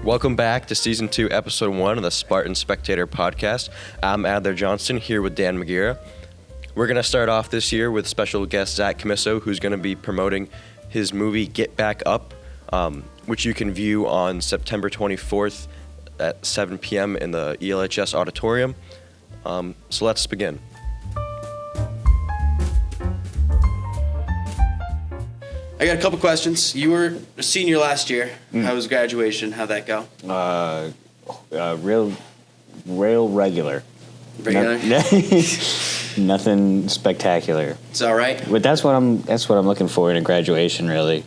Welcome back to Season 2, Episode 1 of the Spartan Spectator podcast. I'm Adler Johnston here with Dan McGeera. We're going to start off this year with special guest Zach Camiso, who's going to be promoting his movie Get Back Up, which you can view on September 24th at 7 p.m. in the ELHS auditorium. So let's begin. I got a couple questions. You were a senior last year. How was graduation? How'd that go? Real regular. Regular? Nothing spectacular. It's all right. But that's what I'm looking for in a graduation, really.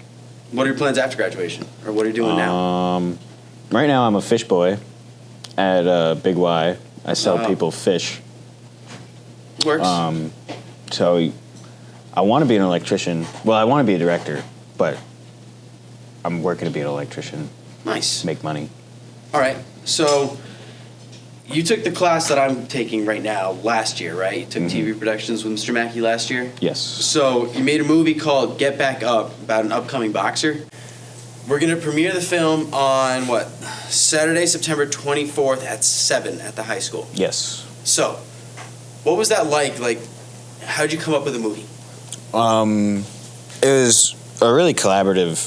What are your plans after graduation, or what are you doing now? Right now, I'm a fish boy at Big Y. I sell people fish. Works. So I want to be an electrician. Well, I want to be a director, but I'm working to be an electrician. Nice. Make money. All right. So you took the class that I'm taking right now last year, right? You took TV productions with Mr. Mackey last year? Yes. So you made a movie called Get Back Up about an upcoming boxer. We're going to premiere the film on, Saturday, September 24th at 7 at the high school. Yes. So what was that like? Like, how'd you come up with the movie? It was a really collaborative,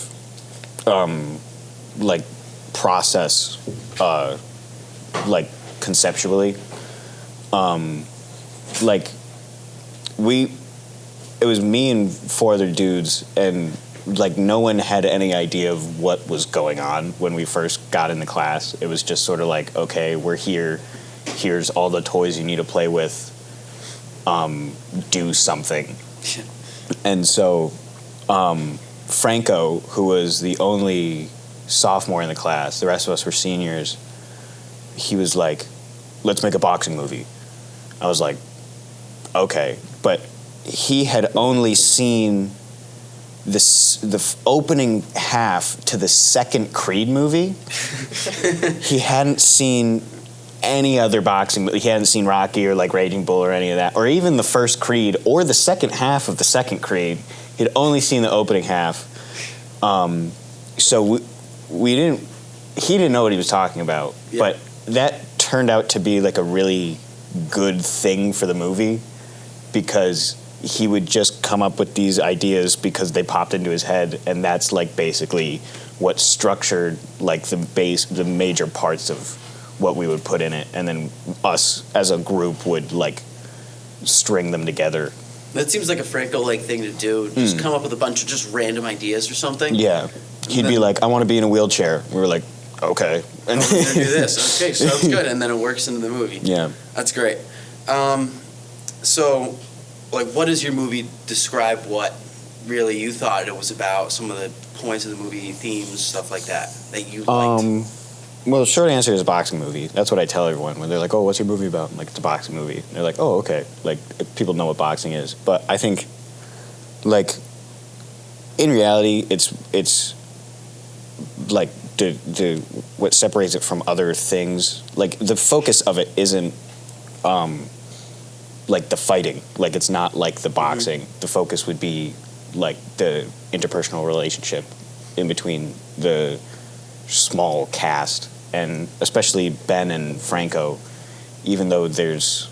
process, conceptually. It was me and four other dudes, and, no one had any idea of what was going on when we first got into class. It was just sort of like, okay, we're here. Here's all the toys you need to play with. Do something. And so Franco, who was the only sophomore in the class, the rest of us were seniors, he was like, let's make a boxing movie. I was like, okay. But he had only seen the opening half to the second Creed movie. He hadn't seen any other boxing movie. He hadn't seen Rocky or Raging Bull or any of that, or even the first Creed or the second half of the second Creed. He'd only seen the opening half. So he didn't know what he was talking about. Yeah. But that turned out to be a really good thing for the movie, because he would just come up with these ideas because they popped into his head, and that's basically what structured the major parts of what we would put in it, and then us as a group would string them together. That seems like a Franco-like thing to do. Just come up with a bunch of just random ideas or something. Yeah. He'd be like, I want to be in a wheelchair. We were like, okay. And we're going to do this. Okay, sounds good. And then it works into the movie. Yeah. That's great. So, what does your movie describe what really you thought it was about? Some of the points of the movie, themes, stuff like that you liked? Well, the short answer is a boxing movie. That's what I tell everyone when they're like, oh, what's your movie about? I'm like, it's a boxing movie. And they're like, oh, okay. People know what boxing is. But I think, in reality, it's what separates it from other things. The focus of it isn't, the fighting. It's not the boxing. Mm-hmm. The focus would be, the interpersonal relationship in between the small cast, and especially Ben and Franco, even though there's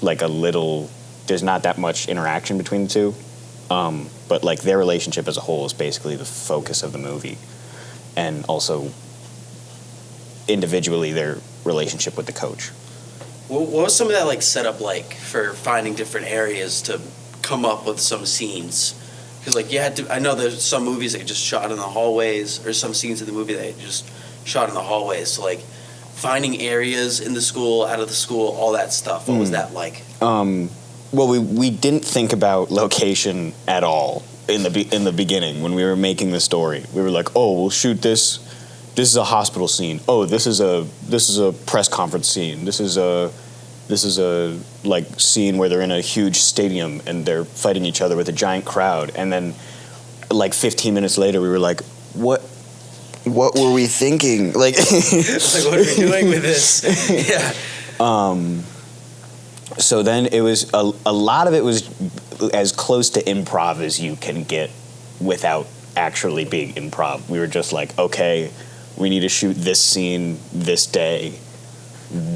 there's not that much interaction between the two, but their relationship as a whole is basically the focus of the movie, and also individually their relationship with the coach. What was some of that setup for finding different areas to come up with some scenes? Because you had to. I know there's some movies that just shot in the hallways, or some scenes in the movie that just shot in the hallways. So finding areas in the school, out of the school, all that stuff. What was that like? Well, we didn't think about location at all in the beginning when we were making the story. We were like, oh, we'll shoot this. This is a hospital scene. Oh, this is a press conference scene. This is a scene where they're in a huge stadium and they're fighting each other with a giant crowd. And then 15 minutes later, we were like, what were we thinking? What are we doing with this? Yeah. So then it was a lot of it was as close to improv as you can get without actually being improv. We were just like, okay, we need to shoot this scene this day.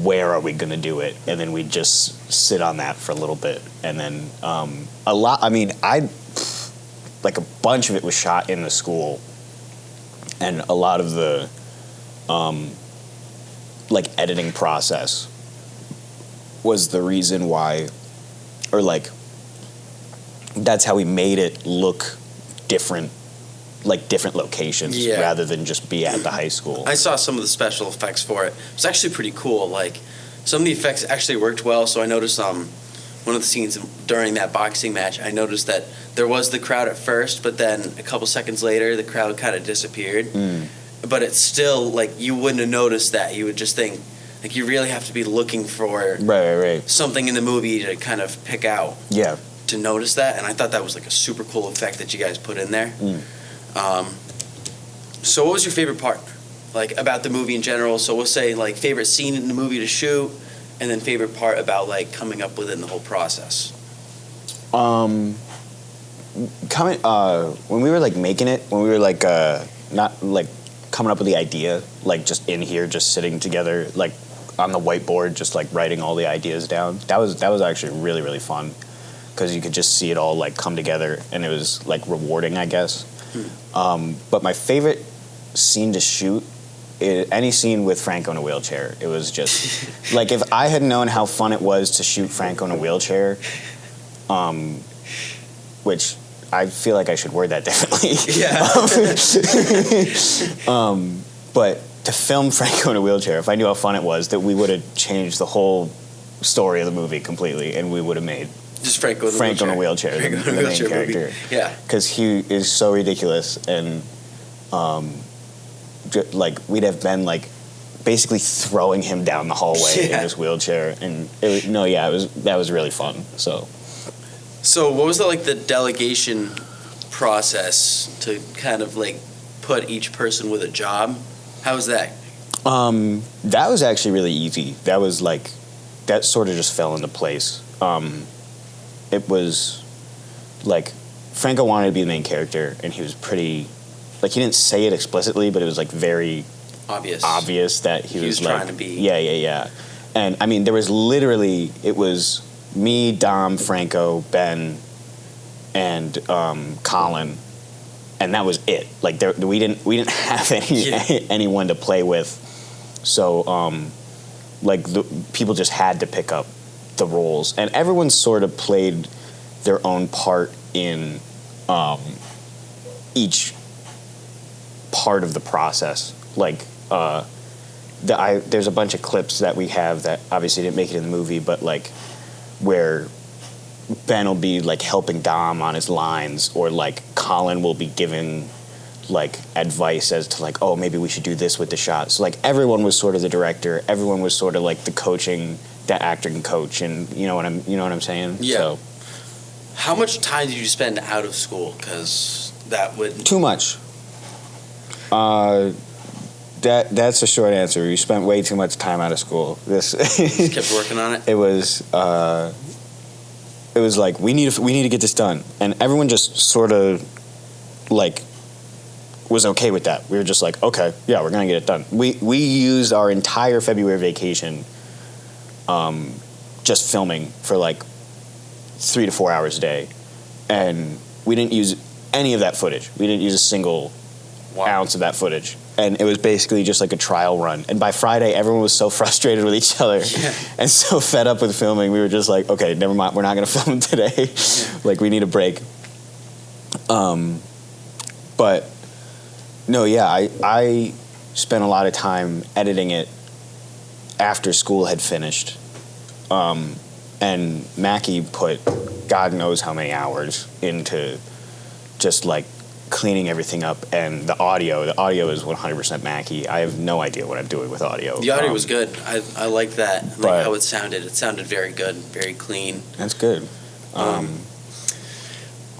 Where are we going to do it? And then we just sit on that for a little bit. And then like a bunch of it was shot in the school. And a lot of the, like, editing process was the reason why, or, like, that's how we made it look different, like, different locations, rather than just be at the high school. I saw some of the special effects for it. It was actually pretty cool. Like, some of the effects actually worked well, so I noticed one of the scenes during that boxing match, I noticed that there was the crowd at first, but then a couple seconds later, the crowd kind of disappeared. But it's still, like, you wouldn't have noticed that. You would just think, like, you really have to be looking for something in the movie to kind of pick out. Yeah. To notice that, and I thought that was, like, a super cool effect that you guys put in there. So what was your favorite part, like, about the movie in general? So we'll say, like, favorite scene in the movie to shoot, and then favorite part about, like, coming up with it in the whole process. When we were, like, making it, when we were, like, not, like, coming up with the idea, like, just in here, just sitting together, like, on the whiteboard, just, like, writing all the ideas down, that was actually really, really fun, because you could just see it all, like, come together, and it was, like, rewarding, I guess. But my favorite scene to shoot, any scene with Franco in a wheelchair. It was just like, if I had known how fun it was to shoot Franco in a wheelchair, which I feel like I should word that differently. But to film Franco in a wheelchair, if I knew how fun it was, that we would have changed the whole story of the movie completely, and we would have made just Franco in a wheelchair, the main character. Movie. Yeah, because he is so ridiculous, and like, we'd have been, like, basically throwing him down the hallway in his wheelchair, and that was really fun. So what was the delegation process to kind of, like, put each person with a job? How was that? That was actually really easy. That was, like, that sort of just fell into place. It was, like, Franco wanted to be the main character, and he was pretty, like, he didn't say it explicitly, but it was, like, very obvious that he was like, trying to be. Yeah. And, I mean, there was literally, it was me, Dom, Franco, Ben, and Colin, and that was it. Like, we didn't have anyone to play with, so like, people just had to pick up the roles, and everyone sort of played their own part in each part of the process. Like, there's a bunch of clips that we have that obviously didn't make it in the movie, but, like, where Ben will be, like, helping Dom on his lines, or, like, Colin will be giving, like, advice as to, like, oh, maybe we should do this with the shot. So, like, everyone was sort of the director, everyone was sort of, like, the coaching, the acting coach, and you know what I'm saying? Yeah. So, how much time did you spend out of school? Because that would... Too much. That's a short answer. You spent way too much time out of school. Just kept working on it? It was like, we need to get this done. And everyone just sort of, like, was okay with that. We were just like, okay, yeah, we're going to get it done. We used our entire February vacation just filming for, like, 3 to 4 hours a day. And we didn't use any of that footage. We didn't use a single ounce of that footage. And it was basically just like a trial run. And by Friday, everyone was so frustrated with each other and so fed up with filming. We were just like, okay, never mind. We're not going to film today. Like, we need a break. But no, yeah, I spent a lot of time editing it after school had finished. And Mackie put God knows how many hours into just, like, cleaning everything up, and the audio is 100% Mackie. I have no idea what I'm doing with audio. The audio was good. I like that. I like how it sounded. It sounded very good, very clean. That's good. What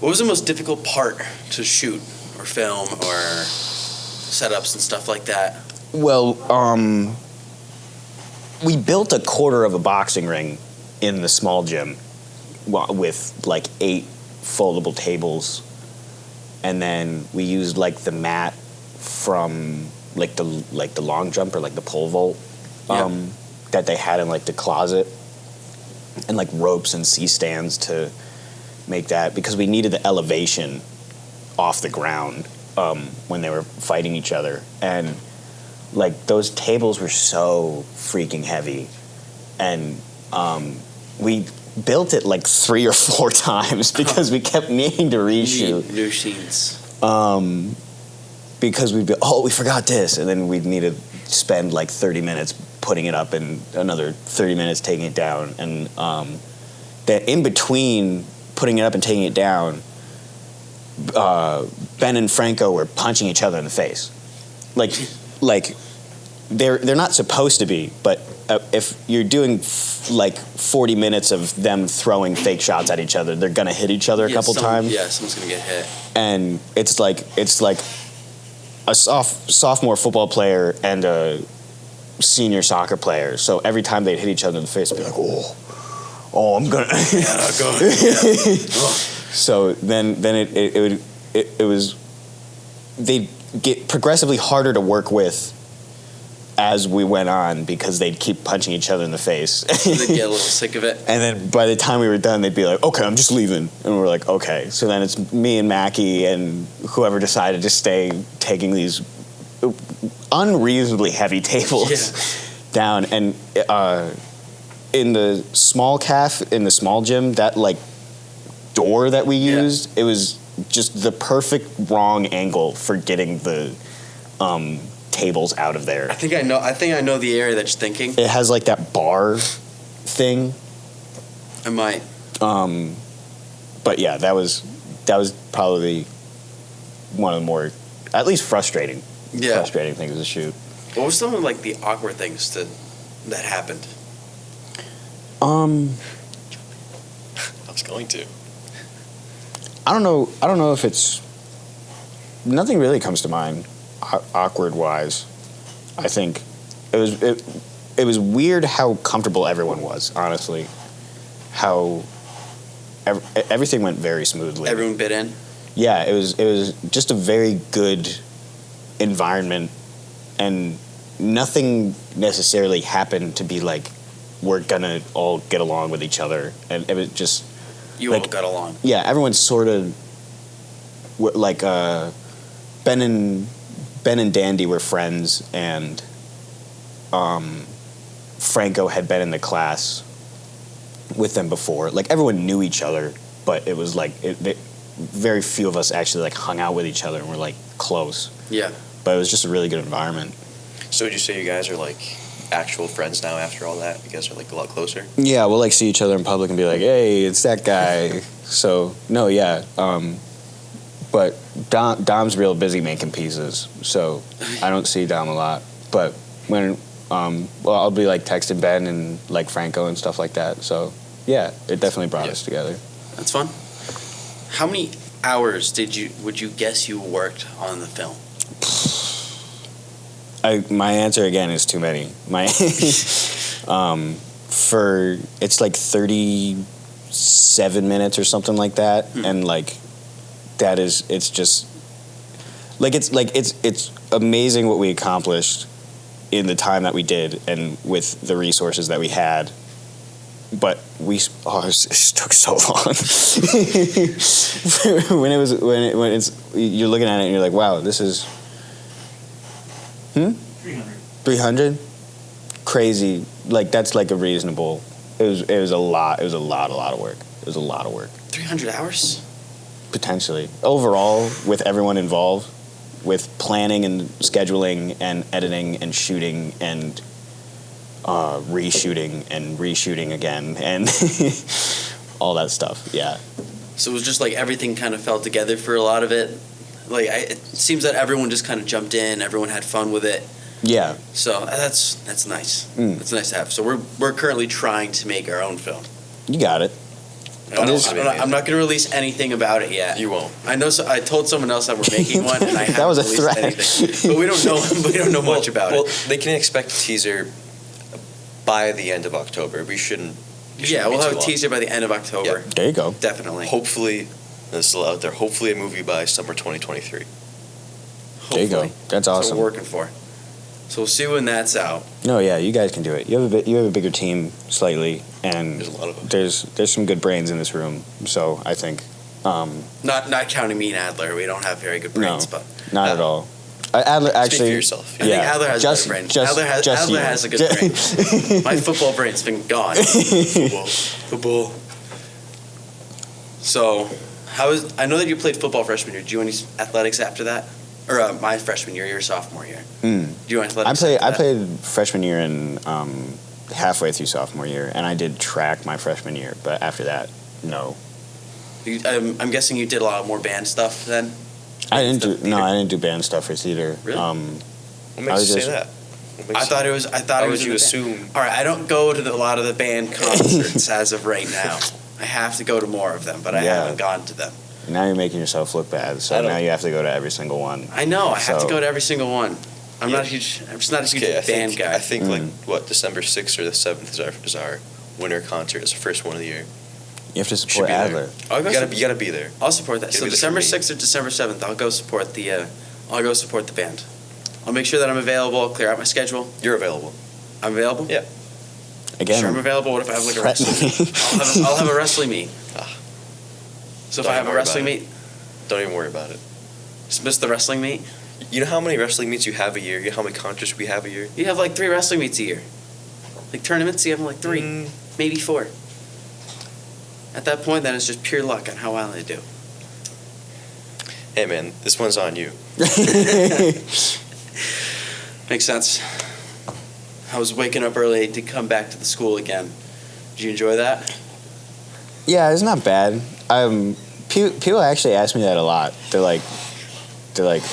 was the most difficult part to shoot or film or setups and stuff like that? Well, we built a quarter of a boxing ring in the small gym with, like, 8 foldable tables. And then we used, like, the mat from like the long jump or like the pole vault Yeah. that they had in like the closet, and like ropes and C-stands to make that, because we needed the elevation off the ground when they were fighting each other. And like those tables were so freaking heavy, and we built it like 3 or 4 times because we kept needing to reshoot. New scenes. Because we'd be, oh, we forgot this, and then we'd need to spend like 30 minutes putting it up and another 30 minutes taking it down. And that in between putting it up and taking it down, Ben and Franco were punching each other in the face. Like they're not supposed to be, but if you're doing like 40 minutes of them throwing fake shots at each other, they're gonna hit each other a couple times. Yeah, someone's gonna get hit. And it's like a sophomore football player and a senior soccer player. So every time they'd hit each other in the face, I'd be like, oh, I'm gonna. Yeah, go ahead. Yeah. So then it was, they'd get progressively harder to work with as we went on, because they'd keep punching each other in the face. They'd get a little sick of it. And then by the time we were done, they'd be like, okay, I'm just leaving. And we're like, okay. So then it's me and Mackie and whoever decided to stay taking these unreasonably heavy tables down. And in the small in the small gym, that like door that we used, it was just the perfect wrong angle for getting the tables out of there. I think I know the area that you're thinking. It has like that bar thing. I might. But yeah, that was probably one of the more, at least frustrating things to shoot. What was some of like the awkward things that happened? I was going to. I don't know if it's, nothing really comes to mind awkward wise. I think it was weird how comfortable everyone was, honestly. How everything went very smoothly. Everyone bit in? Yeah, it was just a very good environment, and nothing necessarily happened to be like, we're gonna all get along with each other. And it was just, you like, all got along. yeah, everyone sort of like Ben and Dandy were friends, and Franco had been in the class with them before. Like, everyone knew each other, but it was like very few of us actually like hung out with each other and were like close. Yeah. But it was just a really good environment. So would you say you guys are like actual friends now after all that? You guys are like a lot closer? Yeah, we'll like see each other in public and be like, hey, it's that guy. So, no, yeah. But Dom's real busy making pieces, so I don't see Dom a lot. But when, I'll be like texting Ben and like Franco and stuff like that. So, yeah, it definitely brought us together. That's fun. How many hours would you guess you worked on the film? My answer again is too many. It's like 37 minutes or something like that, and like it's just like it's amazing what we accomplished in the time that we did and with the resources that we had. But it just took so long. when you're looking at it and you're like, wow, this is 300? Crazy. Like, that's like a reasonable. It was a lot. It was a lot of work. It was a lot of work. 300 hours? Potentially. Overall, with everyone involved, with planning and scheduling and editing and shooting and reshooting again and all that stuff. Yeah. So it was just like everything kind of fell together for a lot of it. Like, it seems that everyone just kind of jumped in. Everyone had fun with it. Yeah. So that's nice. That's nice to have. So we're currently trying to make our own film. You got it. I'm not going to release anything about it yet. You won't. I know. So I told someone else that we're making one, and I haven't That was a released threat. anything. But we don't know. We don't know much about it. Well, they can expect a teaser by the end of October. We shouldn't. Yeah, we'll have a teaser by the end of October. Yeah. There you go. Definitely. Hopefully, this is out there. Hopefully, a movie by summer 2023. There you go. That's That's awesome. what we're working for. So we'll see when that's out. No, yeah, you guys can do it. You have a bigger team slightly, and There's a lot of them. there's some good brains in this room. So I think Not counting me and Adler. We don't have very good brains, but not at all. Adler Speak actually. for yourself. I think Adler has a good brain. Adler has a good brain. My football brain's been gone. Football. So, I know that you played football freshman year. Did you do any athletics after that? Or my freshman year, your sophomore year. Do you want athletics? I played freshman year and halfway through sophomore year, and I did track my freshman year. But after that, no. I'm guessing you did a lot more band stuff then. I didn't do band stuff or theater. Really? What makes you say that? I thought it was. How would in you the assume? All right, I don't go to a lot of the band concerts as of right now. I have to go to more of them, but I haven't gone to them. Now you're making yourself look bad, so now you have to go to every single one. I know. I have to go to every single one. I'm just not a huge band guy. I think December 6th or the 7th is our winter concert. It's the first one of the year. You have to support Adler. You gotta be there. I'll support that. So December 6th or December 7th, I'll go support the band. I'll make sure that I'm available. I'll clear out my schedule. You're available. I'm available? Yeah. Again, Sure, I'm available. What if I have like a wrestling meet? I'll have a wrestling meet. So if I have a wrestling meet, don't even worry about it. just miss the wrestling meet. You know how many wrestling meets you have a year? You know how many concerts we have a year? You have like 3 wrestling meets a year. Like tournaments, you have like 3, maybe 4. At that point, then it's just pure luck on how well they do. Hey man, this one's on you. Makes sense. I was waking up early to come back to the school again. Did you enjoy that? Yeah, it's not bad. People actually ask me that a lot. They're like,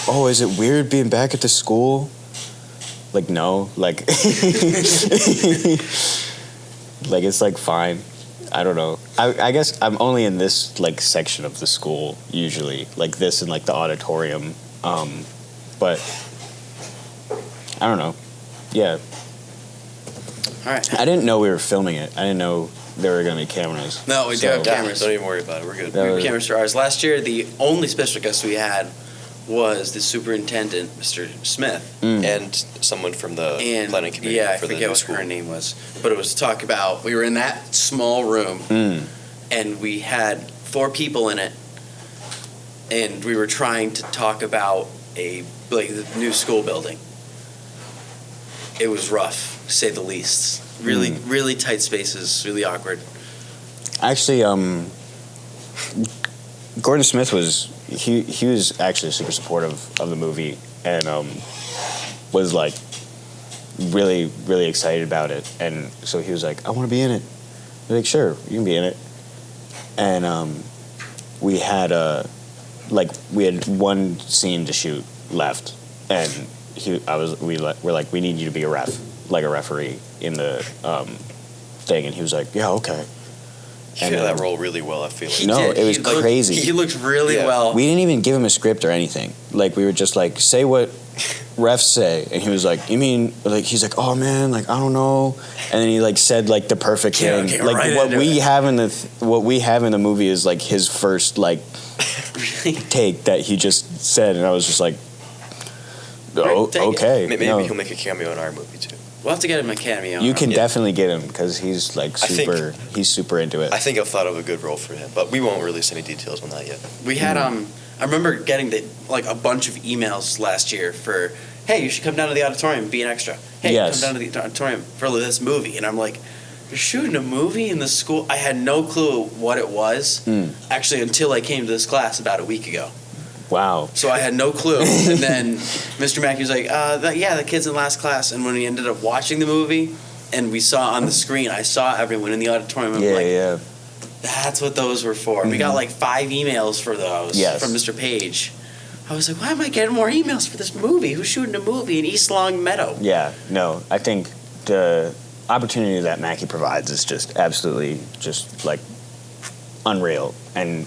oh, is it weird being back at the school? Like, no, like, like it's like fine. I don't know. I guess I'm only in this like section of the school usually, like this and like the auditorium. But I don't know. Yeah. All right. I didn't know we were filming it. I didn't know there were gonna be cameras. No, we do have cameras. Don't even worry about it. We're good. We have cameras for ours. Last year, the only special guest we had was the superintendent, Mr. Smith. And someone from the planning committee. Yeah, I for forget what school. her name was. But it was to talk about, we were in that small room, and we had 4 people in it, and we were trying to talk about the new school building. It was rough, to say the least. Really, really tight spaces, really awkward. Actually, Gordon Smith was actually super supportive of the movie and was like really, really excited about it. And so he was like, I want to be in it. We're like, sure, you can be in it. And we had one scene to shoot left, and we're like, we need you to be a referee in the thing, and he was like, yeah, okay. You feel that role really well, I feel like. It was crazy. He looked really well. We didn't even give him a script or anything. Like, we were just like, say what refs say. And he was like, you mean, like, he's like, oh man, like, I don't know. And then he like said like the perfect thing. Like right what we have in the movie is like his first like take that he just said. And I was just like, oh, okay. Maybe he'll make a cameo in our movie too. We'll have to get him a cameo. You can definitely get him because he's like he's super into it. I think I've thought of a good role for him, but we won't release any details on that yet. We had I remember getting a bunch of emails last year for, hey, you should come down to the auditorium and be an extra. Hey, come down to the auditorium for this movie. And I'm like, you're shooting a movie in the school? I had no clue what it was, actually, until I came to this class about a week ago. Wow. So I had no clue. And then Mr. Mackey was like, the kid's in last class. And when we ended up watching the movie and we saw on the screen, I saw everyone in the auditorium. I'm that's what those were for. We got like 5 emails for those from Mr. Page. I was like, why am I getting more emails for this movie? Who's shooting a movie in East Long Meadow? Yeah, no, I think the opportunity that Mackey provides is just absolutely just like unreal. And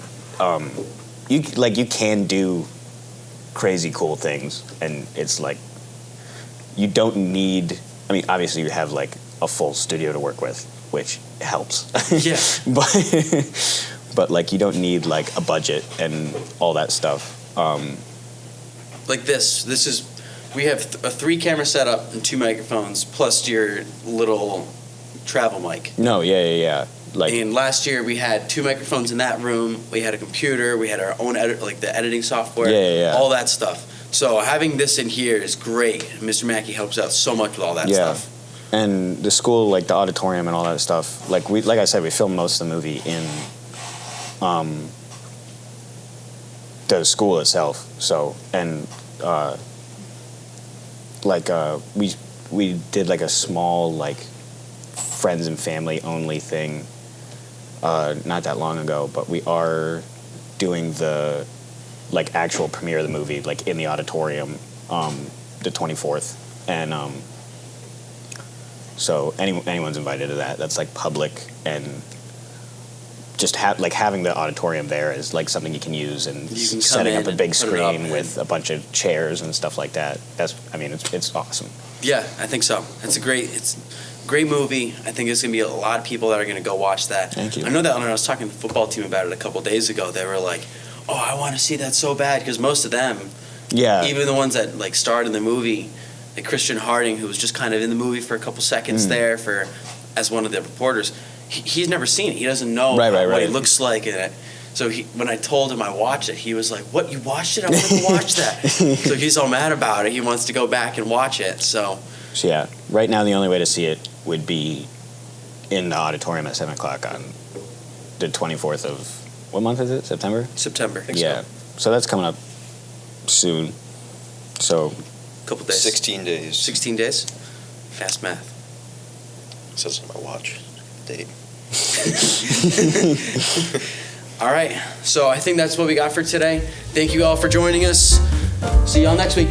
you can do crazy cool things, and it's like you don't need. I mean, obviously you have like a full studio to work with, which helps. Yeah. but like you don't need like a budget and all that stuff. Like this is we have a 3-camera setup and 2 microphones plus your little travel mic. No, yeah. Like, And last year we had 2 microphones in that room. We had a computer. We had our own the editing software. Yeah. All that stuff. So having this in here is great. Mr. Mackey helps out so much with all that stuff. And the school, like the auditorium and all that stuff. Like I said, we filmed most of the movie in the school itself. So we did like a small like friends and family only thing not that long ago, but we are doing the like actual premiere of the movie like in the auditorium the 24th, and so anyone's invited to that. That's like public, and just having the auditorium there is like something you can use, and You can come setting in up a and big put it screen up with a bunch of chairs and stuff like that. It's awesome. Yeah, I think so. It's a great movie. I think there's going to be a lot of people that are going to go watch that. Thank you. I know that when I was talking to the football team about it a couple days ago, they were like, "Oh, I want to see that so bad," because most of them, even the ones that like starred in the movie, like Christian Harding, who was just kind of in the movie for a couple seconds there as one of the reporters, he's never seen it. He doesn't know what it looks like in it. So when I told him I watched it, he was like, "What? You watched it? I want to watch that." So he's all mad about it. He wants to go back and watch it. So yeah, right now the only way to see it would be in the auditorium at 7:00 on the 24th of, what month is it? September? September. Yeah. So that's coming up soon. So Couple days. 16 days. 16 days? Fast math. It says on my watch. Date. All right. So I think that's what we got for today. Thank you all for joining us. See y'all next week.